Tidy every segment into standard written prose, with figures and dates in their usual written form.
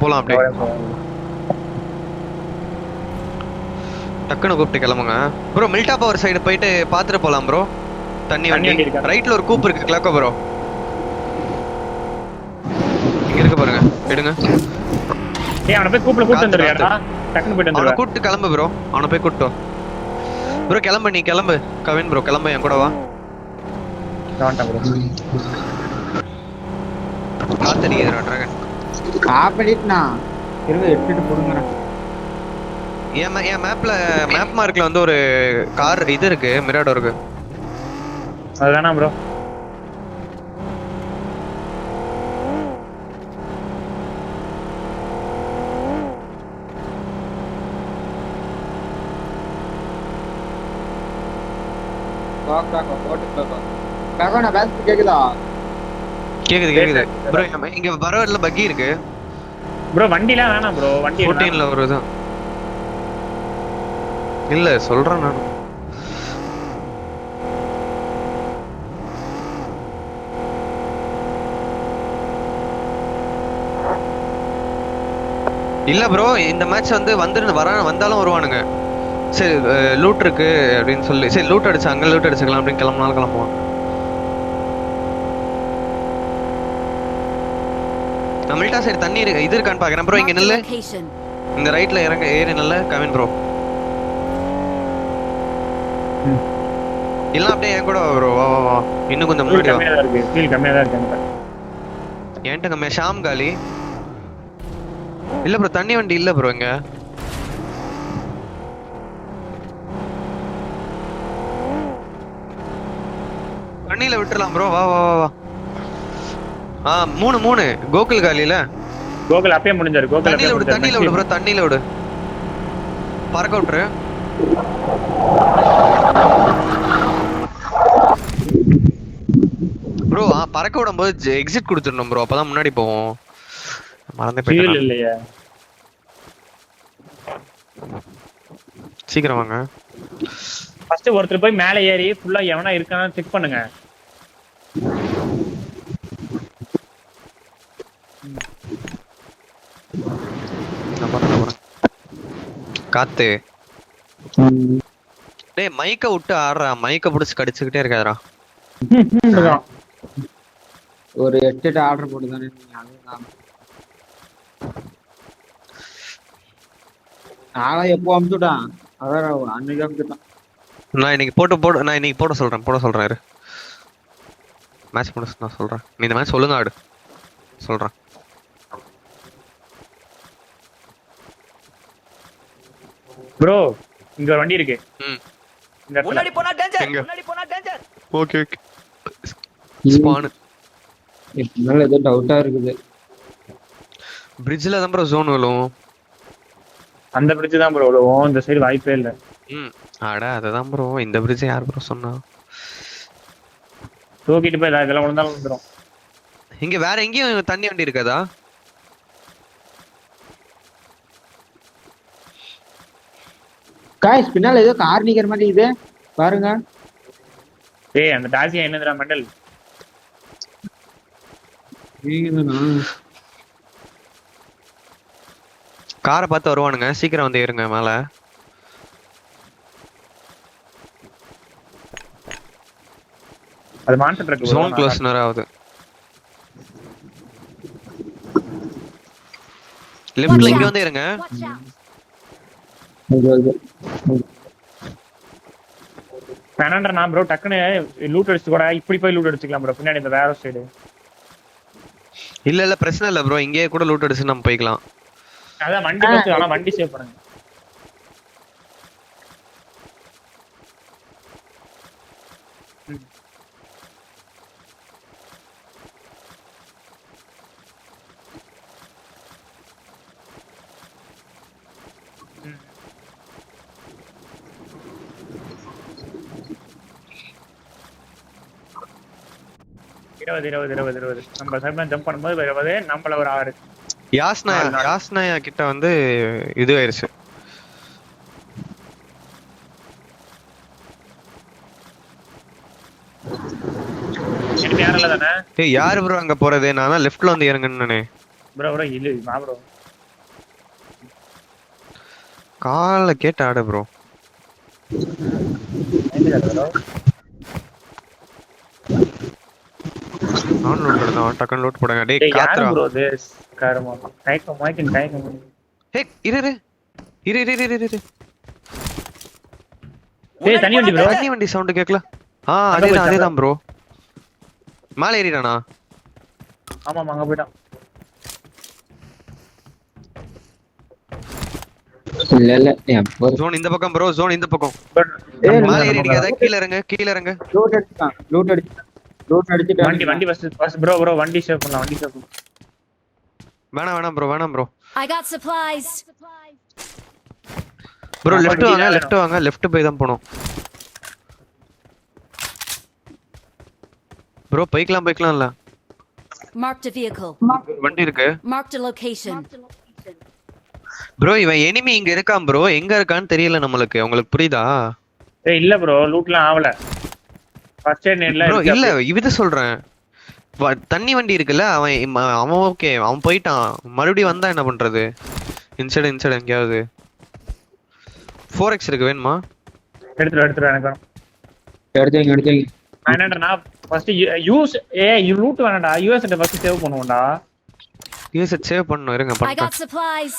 போலாம் அப்படியே. டக்குன்னு கூப்பிட்டு கிளம்புங்க ப்ரோ. மில்டா பவர் சைடு போயிட்டு பாத்துட்டு போலாம் ப்ரோ. தண்ணி வண்டி ரைட்ல ஒரு கூப்பு இருக்கு கிளக்க ப்ரோ. இங்க இருக்க பாருங்க, எடுங்க. ஏய் அவன போய் கூப்பிட்டு வந்துறியாடா. டக்குன்னு போய் வந்துரு. அவன கூப்பிட்டு கிளம்பு ப்ரோ. அவன போய் கூப்பிட்டு ப்ரோ. கிளம்பு, நீ கிளம்பு கவின் ப்ரோ. கிளம்பு என் கூட வா. வாண்டா ப்ரோ. காத்தடிக்குதுடா டிராகன். காப்படிட்னா இருங்க எடுத்துட்டு போடுங்கறேன். என் மேப் மார்க்ல வந்து ஒரு கார் இது இருக்கு, மிராடோ இருக்கு. அதுதானா ப்ரோ? காக்கா பேச கேக்குதா? கேக்குது ப்ரோ. இங்க வரவர்ல பக்கி இருக்கு ப்ரோ. வண்டிலாம் வேணாம் ப்ரோ. வண்டி 14ல வருது. இல்ல சொல்றேன் நான். இல்ல ப்ரோ, இந்த மேட்ச் வந்து வந்தாலும் வருவானுங்க. சரி லூட் இருக்கு அப்படின்னு சொல்லி, சரி லூட் அடிச்சாங்க, லூட் அடிச்சுக்கலாம் அப்படின்னு கிளம்பினாலும் கிளம்புவான். மில்டா சைடு தண்ணி இருக்கு, இது இருக்கான்னு பாக்குறேன் ப்ரோ. இங்க நில்லு, இந்த ரைட்ல இறங்க ஏறி நல்ல கவின் ப்ரோ. இல்ல அப்படியே என் கூட ப்ரோ. வா வா வா, இன்னும் கொஞ்சம் முன்னாடி வா. கம்மியா தான் இருக்கு, ஃபீல் கம்மியா தான் இருக்கு. என்கிட்ட கம்மியா. ஷாம் காலி இல்ல ப்ரோ. தண்ணி வண்டி இல்ல ப்ரோ இங்க. தண்ணியில விட்டுறலாம் ப்ரோ. வா வா வா வா. மூணு கோகுல் காலில. கோகுல் அப்பயே முடிஞ்சாரு. கோகுல் தண்ணியில விடு ப்ரோ. தண்ணியில விடு, பறக்க விட்டுரு ப்ரோ. பறக்க விடும்போது எக்ஸிட் கொடுத்துடணும் ப்ரோ, அப்பதான் முன்னாடி போவோம். மறந்தே போயிட்டேன் இல்லையா? சீக்கிரம் வாங்க. ஃபர்ஸ்ட் ஒருத்தர் போய் மேலே ஏறி ஃபுல்லா எவனா இருக்கானு செக் பண்ணுங்க. காத்து டேய், மைக்க விட்டு ஆடுறா. மைக்க புடிச்சு கடிச்சுக்கிட்டே இருக்காதடா. ஒரு 8 ஆர்டர் போட்டு தானே நீங்க. அதுதான் நாளை எப்போ அமுச்சுட்டான். அதான் அன்னைக்கு அமுச்சுட்டான். நான் இன்னைக்கு போட சொல்றேன் இரு. மேட்ச் முடிச்சு நான் சொல்றேன். நீ இந்த மேட்ச் ஒழுங்கா ஆடு சொல்றேன். ப்ரோ இங்க ஒரு வண்டி இருக்கு. இந்த முன்னாடி போனா டேஞ்சர். Okay span. இதனால ஏதோ டவுட்டா இருக்குது. பிரிட்ஜ்ல தான் ப்ரோ ஜோன் விழும். அந்த பிரிட்ஜ் தான் ப்ரோ விழுவும், இந்த சைடு வாய்ப்பே இல்ல. அட அதுதான் ப்ரோ. இந்த பிரிட்ஜ் யார் ப்ரோ சொன்னா? தூக்கிட்டு போய் இதெல்லாம் விழுந்தாலும் வந்துடும். இங்க வேற எங்கேயும் தண்ணி வண்டி இருக்காதா? காய்ஸ் பின்னால ஏதோ கார் நிக்கிற மாதிரி இது பாருங்க. ஏய் அந்த டாசியா என்னதுடா மெண்டல்? காரை பார்த்து வருவானுங்க, சீக்கிரம் வந்து ஏறுங்க மேல. அது மான்ஸ்டர் ட்ரக். ஜோன் க்ளோஸ்னர் ஆகுது. லெஃப்ட்ல இங்க வந்து ஏறுங்க. வேணாண்டா நான் ப்ரோ டக்குன்னு லூட் அடிச்சு கூட இப்படி போய் லூட் அடிச்சுக்கலாம் ப்ரோ. பின்னாடி இந்த வேற சைடு. இல்ல பிரச்சனை இல்ல ப்ரோ. இங்கேயே கூட லூட் அடிச்சு நம்ம போய்க்கலாம். அதான் வண்டி பத்தி, ஆனா வண்டி சேவ் பண்ணுங்க. இருபது நம்ம சைட்ல ஜம்ப் பண்ணும்போது 20, நம்மள ஒரு 6. யாஸ்னாயா கிட்ட வந்து இது ஆயிருச்சு. எனக்கு யாரல தானே. யாரு ப்ரோ அங்க போறது? நான் தான் லெஃப்ட்ல வந்து இறங்குன்னு. ப்ரோ இல்ல வா ப்ரோ. கால கேட்டு ஆடு ப்ரோ. நான் லூட் எடுத்தான் டக்குன்னு லூட் போடுங்க. டேய் யாரு காத்துறா. ப்ரோ இது காரமா கைக்க மைக்கின் ஹே இரு ஏய் தண்ணி வண்டி ப்ரோ. தண்ணி வண்டி சவுண்ட் கேக்கல. அங்க அதேதான் ப்ரோ. மேலே ஏறிடானா? ஆமா அங்க போய்ட்டான். இல்ல எப்போ ஜோன் இந்த பக்கம் ப்ரோ, ஜோன் இந்த பக்கம். ஏய், மேலே ஏறிடிக்காத, கீழ இறங்க. லூட் அடிச்சிட்டான். வண்டி ஃபர்ஸ்ட் ப்ரோ வண்டி சேவ் பண்ணலாம். வேணாம் bro. I got supplies. Bro left வாங்க, லெஃப்ட் போய் தான் போணும். ப்ரோ போய்க்கலாம். Marked a vehicle. வண்டி இருக்கு. Marked a location. ப்ரோ இவன் எனிமி இங்க இருக்கான் ப்ரோ. எங்க இருக்கான்னு தெரியல நம்மளுக்கு. உங்களுக்கு புரியுதா? ஏய் இல்ல ப்ரோ லூட்லாம் ஆவல. ஃபர்ஸ்ட் எய்ட் நேட்ல ப்ரோ இல்ல இது சொல்றேன். தண்ணி வண்டி இருக்குல்ல, அவன் ஓகே, அவன் போயிட்டான். மறுபடியும் வந்தா என்ன பண்றது? இன்சைட் எங்கயாவது 4x இருக்கு, வேணுமா? எடுத்துரு எனக்கு வேணும். எடுத்தீங்க என்னடா ஃபர்ஸ்ட் யூஸ் லூட் வேணாம்டா. யூஎஸ்ட ஃபர்ஸ்ட் சேவ் பண்ணுவோம்டா. யூஎஸ் சேவ் பண்ணனும். இருங்க I பண்ணேன். got supplies.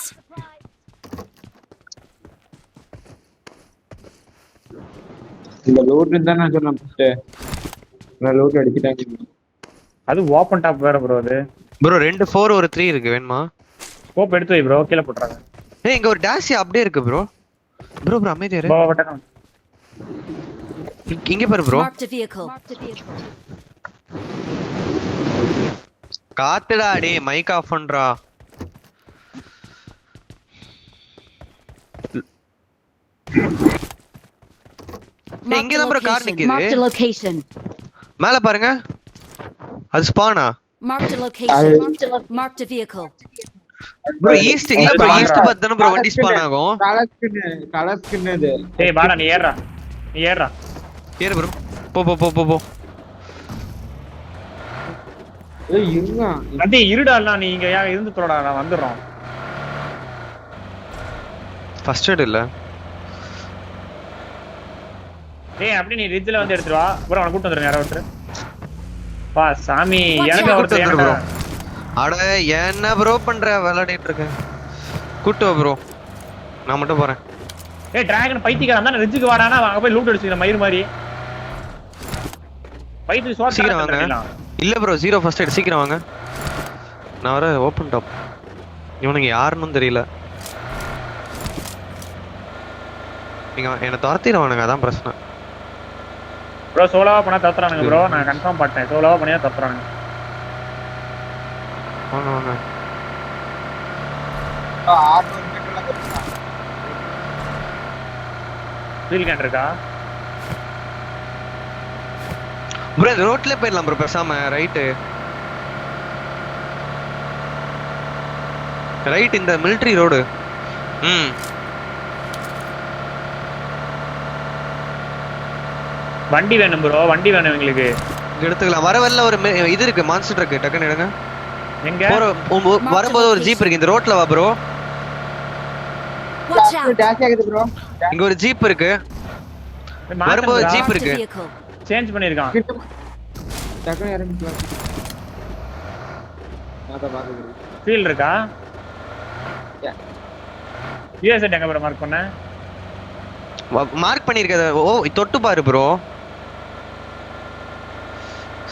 இந்த லூட் தான் நான் சொன்னேன் ஃபர்ஸ்ட். நான் லூட் அடிச்சிட்டாங்க. அது ஓபன் டாப் வேற ப்ரோ அது. ப்ரோ 2 4 ஒரு 3 இருக்கு, வேணுமா? ஸ்கோப் எடுத்து வை ப்ரோ, கீழ போட்றாங்க. ஏய் இங்க ஒரு டாஷ் அப்படியே இருக்கு ப்ரோ. ப்ரோ அமைதியா இரு. வட்டகம். இங்க பாரு ப்ரோ. Marked a vehicle. காத்துடா டேய், மைக் ஆஃப் பண்றா. இங்க தான் ப்ரோ கார் நிக்குது. Marked a location. மேல பாருங்க. அது ஸ்பானா? Marked a location. Marked a vehicle. Bro east இல்ல ப்ரோ, ஈஸ்ட் பார்த்தா ப்ரோ வண்டி ஸ்பான் ஆகும். கலர் ஸ்கின் இது. டேய் பாடா நீ ஏறா. ஏறு ப்ரோ. போ. ஏய் இருங்க. அடே இருடாடா, நீ இங்க இருந்து தோடா, நான் வந்துறோம். ஃபர்ஸ்ட் எய்ட் இல்ல. டேய் அப்படியே நீ ரிட்ஜ்ல வந்து எடுத்துட்டு வா ப்ரோ. அவன கூட்டி வந்துறேன். யாரோ ஒருத்தர் பா சாமி எனக்கு ஒருத்தர் ப்ரோ. அட என்ன ப்ரோ பண்ற? விளையாடிட்டு இருக்கேன். கூட்டு வா ப்ரோ, நான் மட்டும் போறேன். ஏய் டிராகன் பைத்தியக்காரன் தான் ரிட்ஜுக்கு வாடானா, அங்க போய் லூட் அடிச்சுக்கிற மயிர் மாதிரி. பைத்திய ஷாட் சீக்கிரம் வாங்க. இல்ல ப்ரோ 0 ஃபர்ஸ்ட் எய்ட், சீக்கிரம் வாங்க. நான் வர ஓபன் டாப். இவனுங்க யாருன்னு தெரியல. நீங்க என்ன துரத்திடுவானுங்க, அதான் பிரச்சனை. ப்ரோ சோலோவா பண்ணா தத்துறானுங்க ப்ரோ. நான் கன்ஃபார்ம் பண்ணிட்டேன், சோலோவா பண்ணியா தத்துறானுங்க. வாங்க. ஃபீல் கேன் இருக்கா ப்ரோ? இந்த ரோட்ல போயிடலாம் ப்ரோ பேசாம. ரைட் இந்த மிலிட்டரி ரோடு. வண்டி வேணும் ப்ரோ, வண்டி வேணும் எங்களுக்கு. எடுத்துக்கலாம். வரவல்ல ஒரு இது இருக்கு, மான்ஸ்டர் இருக்கு, டக்குன்னு எடுங்க. எங்க வரும்போது ஒரு ஜீப் இருக்கு. இந்த ரோட்ல வா ப்ரோ. Watch out. டாஷ் ஆகுது ப்ரோ. இங்க ஒரு ஜீப் இருக்கு. வரும்போது ஜீப் Marked இருக்கு. a vehicle. சேஞ்ச் பண்ணிருக்கான். டக்குனு இறங்கிக்கலாம். நான் பாக்குறேன். ஃபீல் இருக்கா? யூஎஸ்எட் எங்க ப்ரோ மார்க் பண்ண? மார்க் பண்ணிருக்கத. ஓ தொட்டு பாரு ப்ரோ.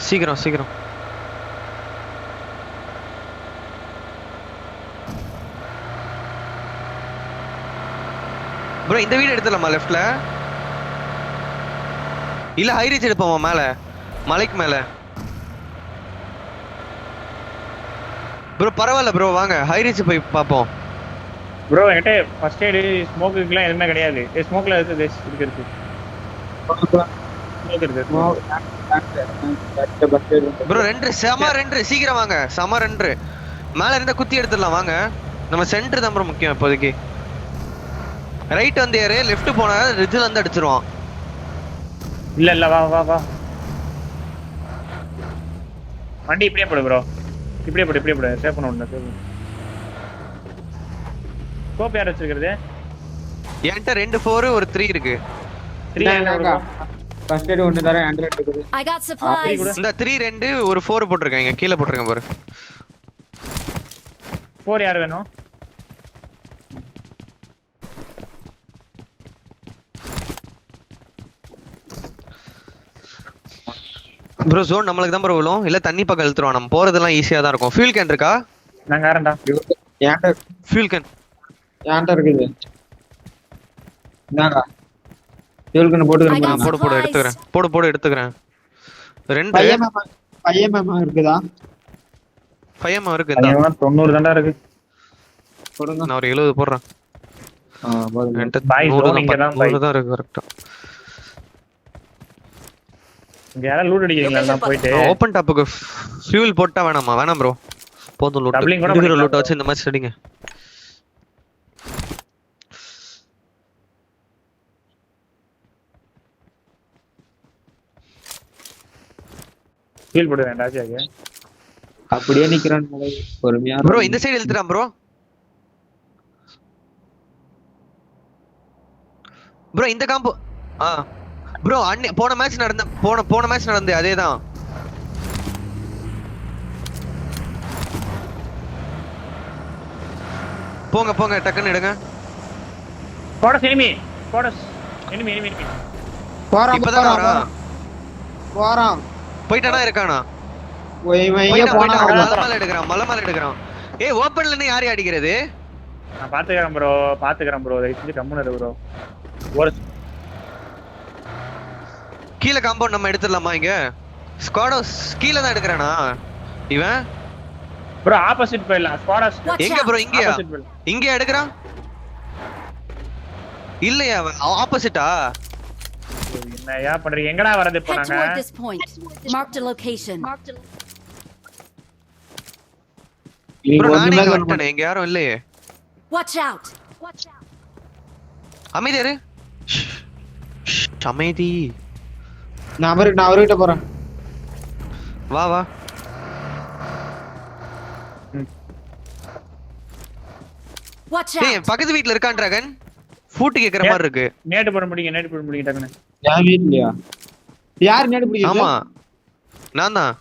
சீக்கிரம். ப்ரோ இந்த வீடு எடுத்துடலாமா லெஃப்ட்ல? இல்ல ஹை ரீச் எடுப்போமா மேல, மலைக்கு மேல? ப்ரோ பரவாயில்ல ப்ரோ, வாங்க ஹை ரீச் போய் பாப்போம். ப்ரோ என்கிட்ட ஃபர்ஸ்ட் எய்ட் ஸ்மோக்குக்குலாம் எதுவுமே கிடையாது. ஸ்மோக்ல இருக்கு. ப்ரோ 2 செம 2 சீக்கிரம் வாங்க. செம 2 மேல இருந்த குத்தி எடுத்துடலாம் வாங்க. நம்ம சென்டர் தான் ப்ரோ முக்கியம் இப்போதைக்கு. ரைட் வந்து ஏறு, லெஃப்ட் போனா ரிட்ஜ்ல வந்து அடிச்சிருவான். இல்ல வா வண்டி இப்படியே போடு ப்ரோ. இப்படியே போடு. சேவ் பண்ண உடனே ஸ்கோப் யார் வச்சிருக்கிறது? என்கிட்ட 2 4 ஒரு 3 இருக்கு. 3 என்ன ஃபர்ஸ்ட் எய்ட் ஒன்னு தரேன் ஆண்ட்ராய்ட் இருக்குது. I got supplies. இந்த 3 2 ஒரு 4 போட்டுருக்கேன். இங்க கீழ போட்டுருக்கேன் பாரு. 4 யார் வேணும்? ப்ரோ ஜோன் நம்மளுக்கு தான் ப்ரோ விழும். இல்ல தண்ணி பக்கம் இழுத்துறோம். நம்ம போறதெல்லாம் ஈஸியா தான் இருக்கும். ஃபியூல் கேன் இருக்கா? நான் காரண்டா. ஏன்டா ஃபியூல் கேன் ஏன்டா இருக்குது? என்னடா? ஃபியூல் கேன் போட்டுக்கிறேன். I got போடு எடுத்துக்கிறேன். போடு எடுத்துக்கிறேன். 2 5mm இருக்குதா? 5mm இருக்கு. இந்த 90 தான்டா இருக்கு. போடுங்க. நான் ஒரு 70 போடுறேன். போடுங்க. என்கிட்ட பாய் 100 இங்க தான் பாய். தான் இருக்கு கரெக்ட்டா. இங்க யாரா லூட் அடிக்கிறீங்களா? நான் போயிட்டு ஓபன் டாப்புக்கு ஃபியூல் போட்டா வேணாமா? வேணாம் ப்ரோ. போதும் லூட். Doubling கூட இருக்கிற பண்ணிக்கலாம் லூட் வச்சு இந்த மாதிரி அடிங்க. ஃபீல் போடுறேன் ராஜாக்கு. அப்படியே நிக்கிறான் பொறுமையா. ப்ரோ இந்த சைடு இழுத்துறான் ப்ரோ. ப்ரோ இந்த காம்போ ப்ரோ போன மேட்ச் நடந்து அதேதான். போங்க டக்குன்னு எடுங்க. போடஸ் எனிமி இப்பதான் வரா. போறான். போயிட்டானா இருக்கானா? மலை மேல எடுக்கிறான். ஏய் ஓபன்ல இருந்து யாரை அடிக்கிறது? நான் பாத்துக்கறேன் ப்ரோ தயவு செஞ்சு கம்முனு இரு ப்ரோ. ஒரு கீழ காம்பவுண்ட் நம்ம எடுத்துடலாமா? இங்க ஸ்குவாடோஸ் கீழ தான் எடுக்கறானா இவன்? ப்ரோ ஆப்போசிட் போயிடலாம். ஸ்குவாடோஸ் எங்க ப்ரோ? இங்க எடுக்கறான் இல்லையா? ஆப்போசிட்டா? என்னையா பண்றீங்க? எங்கடா வரது இப்போ Head நாங்க? toward this point. Marked a location. Bro நானே இங்க வந்துட்டேனே. இங்க யாரும் இல்லையே. Watch out. அமைதியாரு. அமைதி. நான் அவர்கிட்ட போறேன். வா Watch டேய் out. பக்கத்து வீட்ல இருக்கான் டிராகன். ஃபூட் கேக்குற மாதிரி இருக்கு. நேட் போட முடியுங்க டக்குனு. என் வீட்லயா? யார் நேடு பிடிக்குது? ஆமா நான் தான்.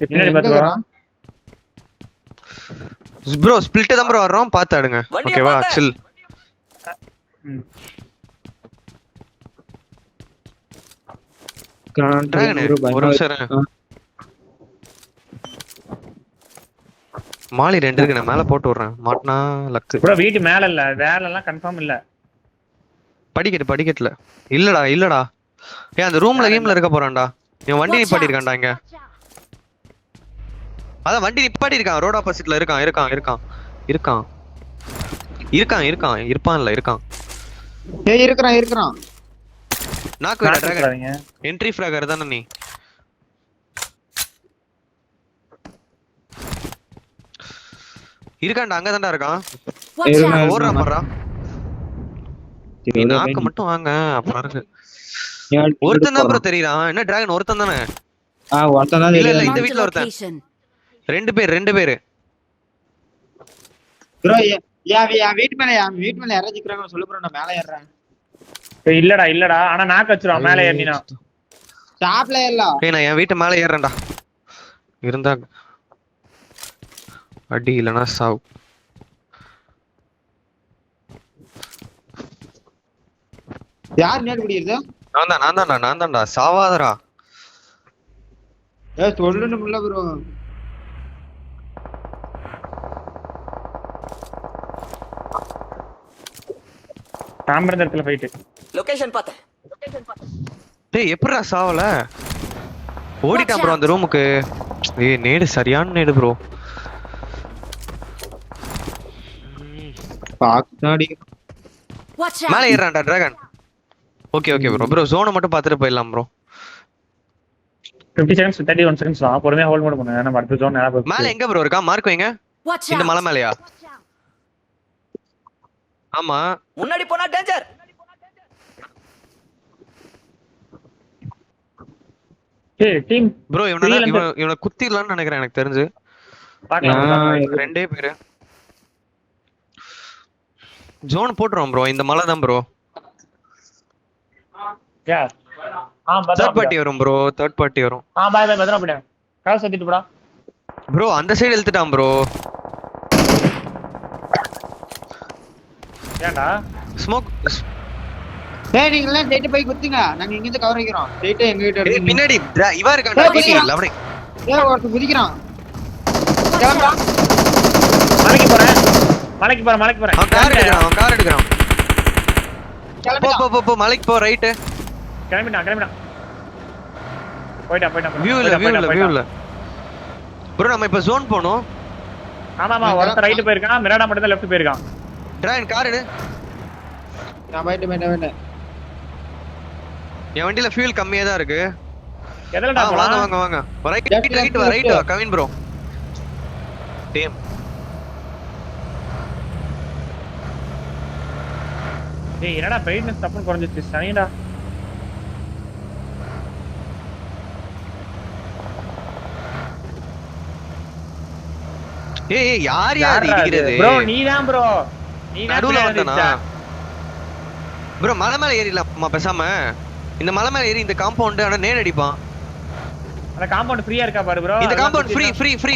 பின்னாடி பாத்து வா. ப்ரோ ஸ்பிளிட் தான் ப்ரோ வர்றோம். பாத்து ஆடுங்க. ஓகேவா? சில். டிராகன் ஒரு நிமிஷம். மாலி 2 இருக்கு. நான் மேல போட்டு விடுறேன். மாட்னா லக்கு. ப்ரோ வீட்டு மேல இல்ல. வேற எல்லாம் கன்ஃபார்ம் இல்ல. படிக்கட்டுல இல்லடா. ஏய் அந்த ரூம்ல இருக்க போறான்டா. இவன் வண்டி நிப்பாட்டி இருக்கான்டா இங்க. அதான் வண்டி நிப்பாட்டி இருக்கான். ரோட் ஆப்போசிட்ல இருக்கான். ஏய் இருக்கறான். நாக்கு வேற டிராகன். என்ட்ரி ஃபிராகர் தான நீ? இருக்கான்டா. அங்க தான்டா இருக்கான். Watch out. ஓடுறா பாறா. நீ நாக்கு மட்டும் வாங்க. அப்புறம் இருக்கு. ஒருத்தன் தான் ப்ரோ தெரியுறான். என்ன டிராகன் ஒருத்தன் தானே? ஒருத்தன் தான். இல்ல இந்த Marked a வீட்ல ஒருத்தன். location. 2 பேர். ப்ரோ என் வீட்டு மேல யாராச்சும் இருக்கறாங்க சொல்லு ப்ரோ. நான் மேல ஏறறேன். இல்லடா ஆனா நாக்கு வச்சிரும் மேல ஏறினா. டாப்ல ஏறலாம். ஏய் நான் என் வீட்டு மேல ஏறறேன்டா. இருந்தா அடி இல்லனா சாவு. யார் நேடு பிடிக்குது? நான் தான்டா. சாவாதடா. ஏய் சொல்லணும்ல ப்ரோ. தாம்பரம் இடத்துல ஃபைட். லொகேஷன் பார்த்தேன். டேய் எப்படிடா சாவல? ஓடிட்டான் ப்ரோ அந்த ரூமுக்கு. ஏய் நேடு சரியான நேடு ப்ரோ. பாக்தாடி. Watch மேல out. ஏறறான்டா டிராகன். ஓகே ப்ரோ ஜோனை மட்டும் பாத்துட்டு போயிடலாம் ப்ரோ. 50 seconds 31 seconds தான். பொறுமையா ஹோல்ட் பண்ணு. நம்ம அடுத்த ஜோன் நேரா போய். மேல எங்க ப்ரோ இருக்கா? மார்க் வைங்க. Watch இந்த out. மலை மேலயா? ஆமா. முன்னாடி போனா டேஞ்சர். ஏய் டீம் ப்ரோ இவனை குத்திடலாம்னு நினைக்கிறேன் எனக்கு தெரிஞ்சு. பார்க்கலாம். 2 பேரு. ஜோன் போட்டுறோம் ப்ரோ. இந்த மலை தான் ப்ரோ. யா தேர்ட் பார்ட்டி வரும் ப்ரோ. தேர்ட் பார்ட்டி வரும். பாய் பாய் பத்திரமா போயிடு. கால் சத்திட்டு போடா ப்ரோ. அந்த சைடு இழுத்துட்டான் ப்ரோ. ஏன்டா ஸ்மோக். டேய் நீங்க எல்லாம் ஸ்ட்ரைட் போய் குத்துங்க. நாங்க இங்க இருந்து கவர் வைக்கிறோம். ஸ்ட்ரைட் எங்க கிட்ட இருக்கு. பின்னாடி இவா இருக்கான்டா. டிடி லவடி. ஏய் ஒருத்தன் குதிக்கிறான். Watch out! மலைக்கு போறேன் அவன் கார் எடுக்கறான். போ கிளம்பிட்டான். போ போ போ மலைக்கு போ. ரைட். கிளம்பிட்டான் போயிட்டான் வியூ இல்ல. ப்ரோ நம்ம இப்ப ஜோன் போணும். ஆமா ஒருத்தன் ரைட் போயிருக்கான். மிராடா மட்டும் தான் லெஃப்ட் போயிருக்கான். டிரைவ் கார் எடு. நான் போயிட்டு என் வண்டியில ஃபியூல் கம்மியா தான் இருக்கு. எதலடா போலாம்? வாங்க. ரைட் வா கவின் ப்ரோ. டேம். டேய் என்னடா பிரைட்னஸ் தப்புன்னு குறைஞ்சிச்சு. சனிடா. ஏய் யார் இடிக்கிறது? ப்ரோ நீதான் ப்ரோ. நீதான் நடுவுல வந்தனா? வந்தா. ப்ரோ மலை மேல ஏறிடலாமா பேசாம? இந்த மலை மேல ஏறி இந்த காம்பவுண்ட் ஆனா நேர் அடிப்பான். அந்த காம்பவுண்ட் ஃப்ரீயா இருக்கா பாரு ப்ரோ. இந்த காம்பவுண்ட்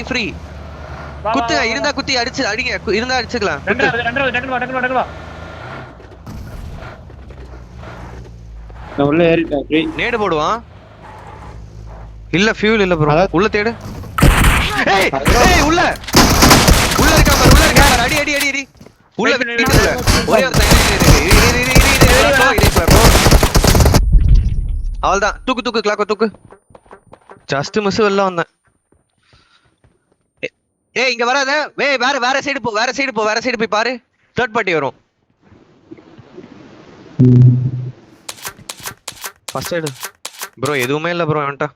ஃப்ரீ. குத்துங்க. இருந்தா குத்தி அடிங்க. இருந்தா அடிச்சுக்கலாம். ரெண்டு வா. நான் உள்ள ஏறிட்டேன். ஃப்ரீ. நேடு போடுவான். இல்ல ஃபியூல் இல்ல ப்ரோ. உள்ள தேடு. ஏய் உள்ள இருக்கா பாரு. அடி. உள்ள வீட்டுல ஒரே ஒரு அவள்தான். தூக்கு கிளாக்கோ. ஜஸ்ட் மிஸ் வெளில வந்தேன். ஏய் இங்க வராத. வேற சைடு போய் பாரு. தேர்ட் பார்ட்டி வரும். ஃபர்ஸ்ட் சைடு ப்ரோ எதுவுமே இல்ல ப்ரோ. என்கிட்ட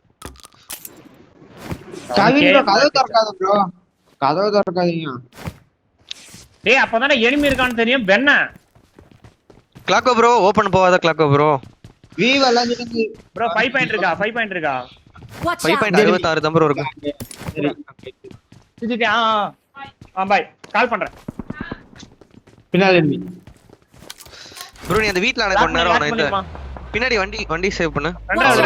கதவு திறக்காதீங்க. டேய் அப்பதானே எனிமி இருக்கான்னு தெரியும். பெண்ண கிளாக்கோ ப்ரோ. ஓபன் போவாத கிளாக்கோ ப்ரோ. வீவ் எல்லாம் இருக்கு ப்ரோ. 5 பாயிண்ட் இருக்கா? Watch 5.66 தான் ப்ரோ இருக்கு. சரி பாய். கால் பண்றேன். பின்னாடி ப்ரோ நீ அந்த வீட்ல அட கொஞ்ச நேரம் நான் இந்த பின்னாடி வண்டி சேவ் பண்ணு. ரெண்டாவது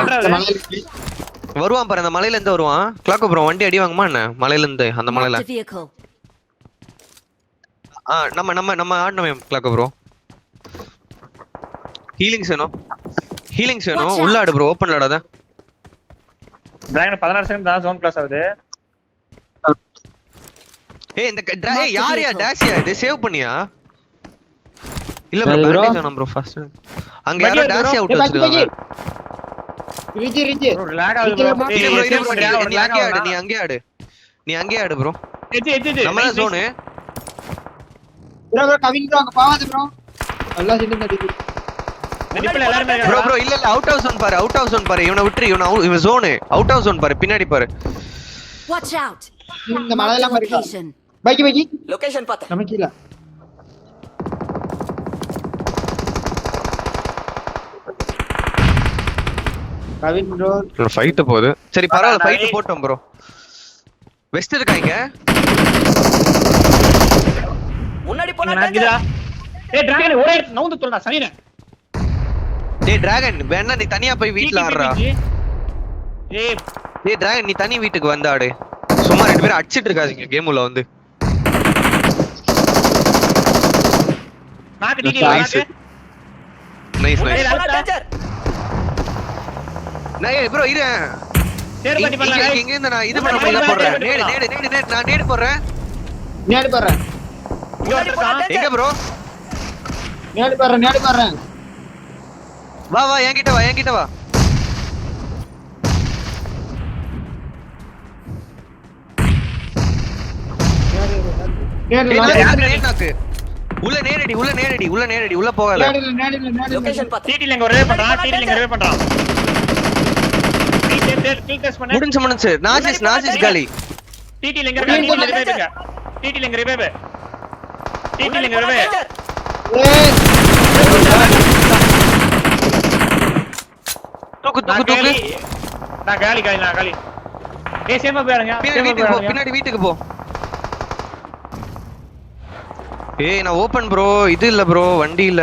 வருவான் பாரு. அந்த மலையில இருந்து வருவான். கிளாக்கோ ப்ரோ வண்டி அடி வாங்குமா என்ன? மலையில இருந்து அந்த மலையில. the vehicle. நம்ம ஆடணுமே கிளாக்கோ ப்ரோ. ஹீலிங்ஸ் வேணும். உள்ள ஆடு ப்ரோ. ஓபன்ல ஆடாத. டிராகன் 16 செகண்ட் தான் ஜோன் கிளாஸ் ஆகுது. ஏய் இந்த யாரியா டாஷியா இது சேவ் பண்ணியா? இல்ல ப்ரோ பேண்டேஜ் ஆன ப்ரோ ஃபர்ஸ்ட். அங்க யாரோ டாஷியா அவுட் வச்சிருக்காங்க. ரிஜி ப்ரோ லாக் ஆகுது ப்ரோ. நீ அங்கே ஆடு ப்ரோ. எஜி நம்ம ஜோன். ப்ரோ கவின் ப்ரோ அங்க பாவாத ப்ரோ. எல்லாம் சின்ன அடிக்கு. டிப்ல எல்லாரும் ப்ரோ இல்ல அவுட் ஹவுஸ் ஒன் பாரு. இவனை விட்டு இவன் ஜோன் அவுட் ஹவுஸ் ஒன் பாரு. பின்னாடி பாரு. Watch out! இந்த மலையெல்லாம் இருக்கு. Location. பைக்கி लोकेशन पता है நமக்கு இல்ல. கவின் ப்ரோ ஃபைட் போகுது. சரி பரவாயில்ல ஃபைட் போட்டோம் ப்ரோ. வெஸ்ட் இருக்காங்க. முன்னாடி போனா நடிடா. ஏய் டிராகன் ஒரே நவுந்து தோல்டா சனினே. டேய் டிராகன் வேணா நீ தனியா போய் வீட்ல ஆடுறா. ஏய் டிராகன் நீ தனி வீட்டுக்கு வந்து ஆடு. சும்மா ரெண்டு பேரும் அடிச்சிட்டு இருக்காதீங்க கேம் உள்ள வந்து. நாக்கு டிடி நாக்கு. நைஸ் டேஞ்சர் நைஸ் ப்ரோ இரு. சேர் பண்ணி பண்ணலாம். இங்க இருந்து நான் இது பண்ண போறேன். நேடு நான் நேடு போறேன். நேடு போறேன். இங்க வந்துட்டான். எங்க ப்ரோ? நேடு போறேன். வா என்கிட்ட வா. நேடு உள்ள நேரடி உள்ள போகாத. लोकेशन पता டிடில இங்க ரிவே பண்றான். டீ டெஸ்ட் பண்ணு. முடிஞ்சு நாசிஸ் காலி. டிடில இங்க ரிவே. டிடில இங்க ரிவே. தூக்கு. நான் காலி. ஏய் சேமா போறங்க. பின்னாடி வீட்டுக்கு போ. ஏய் நான் ஓபன் ப்ரோ, இது இல்ல ப்ரோ, வண்டி இல்ல,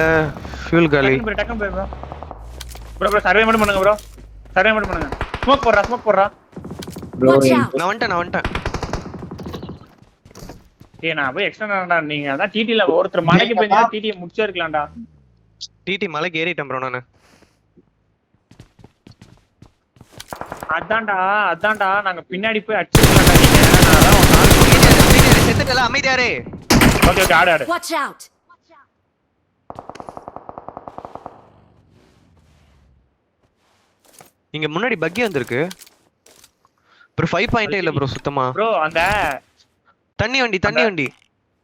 ஃபியூல் காலி. டக்குனு போய் ப்ரோ சர்வே மட்டும் பண்ணுங்க ப்ரோ, சர்வே மட்டும் பண்ணுங்க. ஸ்மோக் போடுறா ப்ரோ Watch out! நான் வந்துட்டேன். ஏய் நான் போய் எக்ஸ்ட்ரா நீங்க அதான் டிடில ஒருத்தர் மலைக்கு போய் டிடியை முடிச்சே இருக்கலாம்டா. டிடி மலைக்கு ஏறிட்டேன் ப்ரோ நானு. அதான்டா நாங்க பின்னாடி போய் அடிச்சிருக்கலாம்டா நீங்க. நான் அதான் ஒரு நாள் செத்துட்டல அமைதியாரே. ஓகே ஆடு. Watch out! இங்க முன்னாடி பக்கி வந்திருக்கு ப்ரோ. 5 பாயிண்டே இல்ல ப்ரோ சுத்தமா. ப்ரோ அந்த தண்ணி வண்டி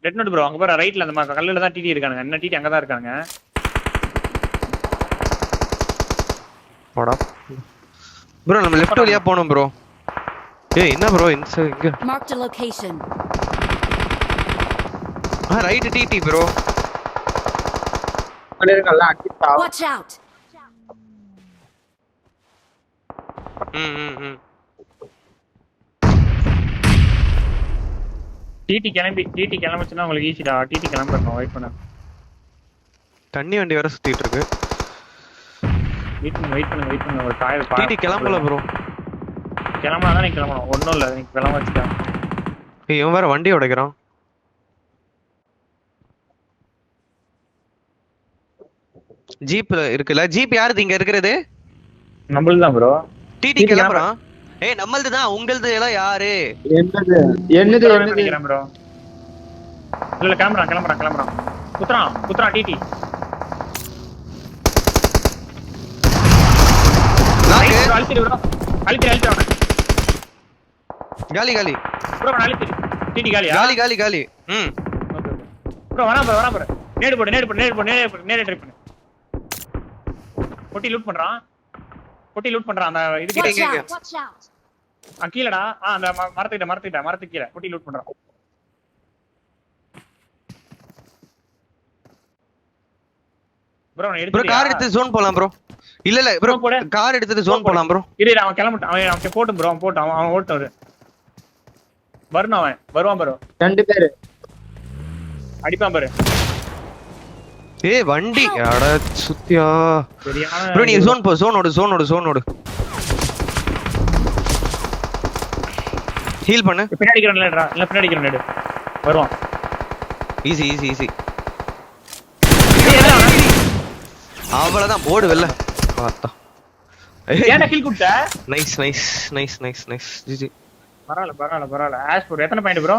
ரெட் நோட் ப்ரோ அங்க பாரு ரைட்ல அந்த கல்லுல தான் டிடி இருக்கானுங்க. என்ன டிடி அங்க தான் இருக்காங்க. போடா ப்ரோ, நம்ம லெஃப்ட் வழியா போணும் ப்ரோ. ஏய் என்ன ப்ரோ இங்க Marked a location. ரைட் டிடி ப்ரோ. இருக்கல அடிச்சா. Watch out! டிடி கிளம்பிச்சுன்னா உங்களுக்கு ஈஸிடா. டிடி கிளம்பறணும், வெயிட் பண்ணு. தண்ணி வண்டி வேற சுத்திட்டு இருக்கு. வெயிட் பண்ணுங்க ஒரு காய் டிடி கிளம்பல ப்ரோ. கிளம்பலாம் நீ கிளம்பணும். ஒண்ணும் இல்ல நீ கிளம்ப வச்சுட்டா. ஏய் இவன் வேற வண்டி உடைக்கிறான். ஜீப் இருக்குல, ஜீப் யாருது இங்க இருக்கிறது? நம்மளது தான் ப்ரோ. டிடி கிளம்பறான். ஏய் நம்மளது தான், உங்களது எல்லாம் யாரு? என்னது நினைக்கிறேன் ப்ரோ. இல்ல கிளம்பறான். குத்ரா டிடி. அழுத்திடு ப்ரோ. அழுத்திடு அவனை. காலி ப்ரோ நான் அழுத்திடு. டிடி காலியா? காலி. ஓகே ப்ரோ வரான் ப்ரோ. நேடு போடு ட்ரை பண்ணு. பொட்டி லூட் பண்றான். அந்த இது Watch இங்க. out! Watch out! கீழடா. அந்த மரத்துக்கு கீழ பொட்டி லூட் பண்றான். ப்ரோ நான் ப்ரோ கார் எடுத்து ஜோன் போலாம் ப்ரோ. இல்ல ப்ரோ கார் எடுத்து ஜோன் போலாம் ப்ரோ. இரு அவன் கிளம்பிட்டான். அவன் போட்டும் ப்ரோ. அவன் ஓட்டவரு வருவான் ப்ரோ. 2 பேர் அடிப்பான் பாரு. ஏய் வண்டி அட சுத்தியா சரியான ப்ரோ. நீ ஜோன் ஓடு. ஹீல் பண்ணு. பின்னாடி அடிக்கிறேன் வருவான். ஈஸி. அவ்வளவுதான் போடு வெல்ல பார்த்தா. ஏன்டா கில் குடுத்த? நைஸ். ஜிஜி. பரவாயில்ல. ஆஷ் ப்ரோ எத்தனை பாயிண்ட் ப்ரோ?